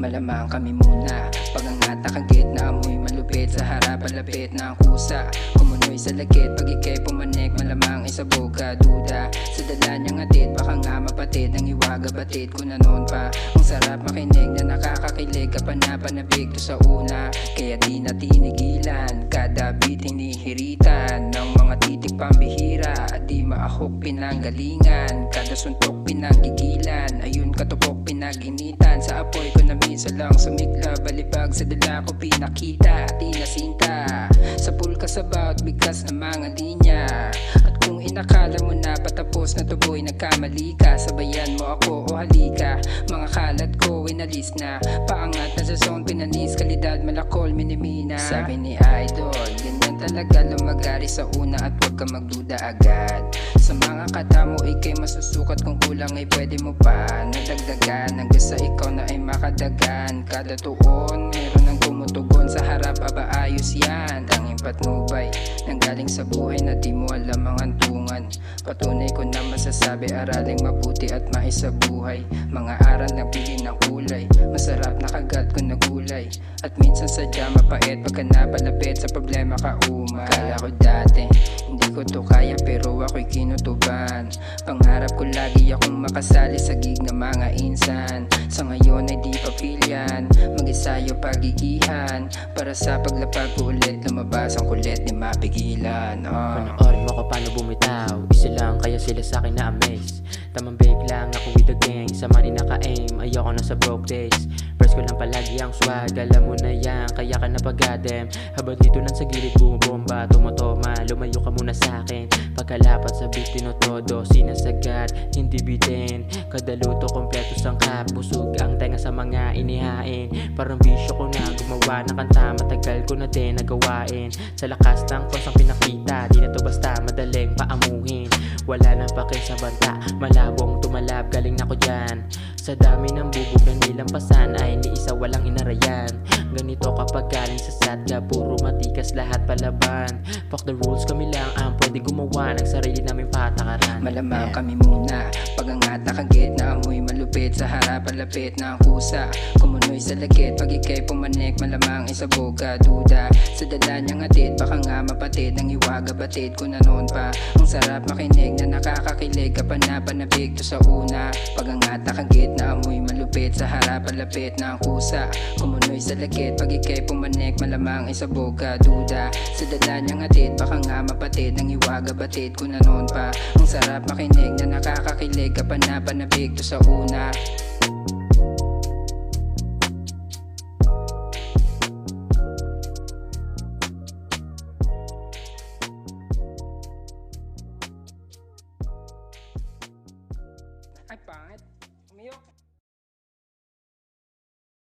Malamang kami muna. Pagangat nakagit na amoy malupit. Sa harap palapit na ang kusa. Kumunoy sa lagit. Pag ikay pumanik malamang ay sabog ka duda. Sa dala niyang atid baka nga mapatid. Ang iwaga batid ko na noon pa. Ang sarap makinig na nakakakilig. Kapanapanabig to sa una. Kaya di na tinigilan. Kada beat hinihiritan ng mga titik pambihira. Di maahok pinanggalingan. Kada suntok pinagigilan. Ayun katupok pinaginitan. Sa apoy ko na minsan lang sumigla. Balibag sa dala ko pinakita. Tinasinta sa pulka sa bawat bigkas na mga linya. At kung inakala mo na patapos na tuboy nagkamali ka. Sabayan mo ako o halika. Mga kalat ko inalis na. Paangat na sa zone pinanis. Kalidad malakol minimina. Sabi ni Idol ganyan talaga lumagari sa una. At huwag ka magduda agad. Sa mga kata mo ikay masusukat. Kung kulang ay pwede mo pa nadagdagan. Hanggang sa ikaw na ay makadagan. Kada tuon meron ng tumutugon. Sa harap aba ayos yan. Tanging patnubay nanggaling sa buhay na di mo alam ang hantungan. Patunay ko na masasabi araling mabuti at maisabuhay. Mga aral na bilhin ng kulay. Masarap na kagat ko na gulay. At minsan sadya mapait pagka napalapit sa problema ka umay. Kala ko dati hindi ko to kaya pero ako'y kinutuban. Pangarap ko lagi akong makasali sa gig ng mga insan. Sa ngayon ay di papilyan. Mag-isayo pagigihan. Para sa paglapag ko ulit lumabas ang kulit di mapigilan. Panoorin mo ko paano bumitaw. Isa lang kaya sila sa'kin na amaze. Tamang big lang ako with the gang. Sa money naka-aim ayoko na sa broke days. First ko lang palagi ang swag. Alam mo na yan kaya ka napagadem. Habang dito lang sa gilid bumubomba. Tumatoma lumayo ka muna sa'kin. Pagkalapat sa beat tinotodo. Sinasagad hindi bitin. Kada luto kompleto sangkap. Busog ang tenga sa mga inihain. Parang bisyo ko na gumawa ng kanta. Matagal ko na din nagawain. Sa lakas ng konsang pinakita. Di na to basta madaling paamuhin. Wala nang pakin sa banta. Malabong tumalab galing na ko dyan. Sa dami ng bubog na nilampasan ay ni isa walang inarayan. Ganito kapag galing sa sadga. Puro matikas lahat palaban. Fuck the rules kami lang ang pwede gumawa ng sarili namin patakaran. Malamang kami muna. Pagangat nakagit na amoy malupit. Sa harap palapit na ang kusa. Kumunoy sa lagit. Pag ikay pumanik malamang ay sabog ka duda. Sa dala niyang atid baka nga mapatid. Ang iwaga batid ko na noon pa. Ang sarap makinig na nakakakilig. Kapanapanabig to sa una. Pagangat nakagit na amoy malupit. Sa harap palapit na ang kusa. Kumunoy sa lagit. Pag ikay pumanik malamang ay sabog ka duda. Sa dala niyang atid baka nga mapatid. Ang iwaga batid ko na noon pa. Ang sarap makinig na nakakakilig. Kapanapanabig to sa una.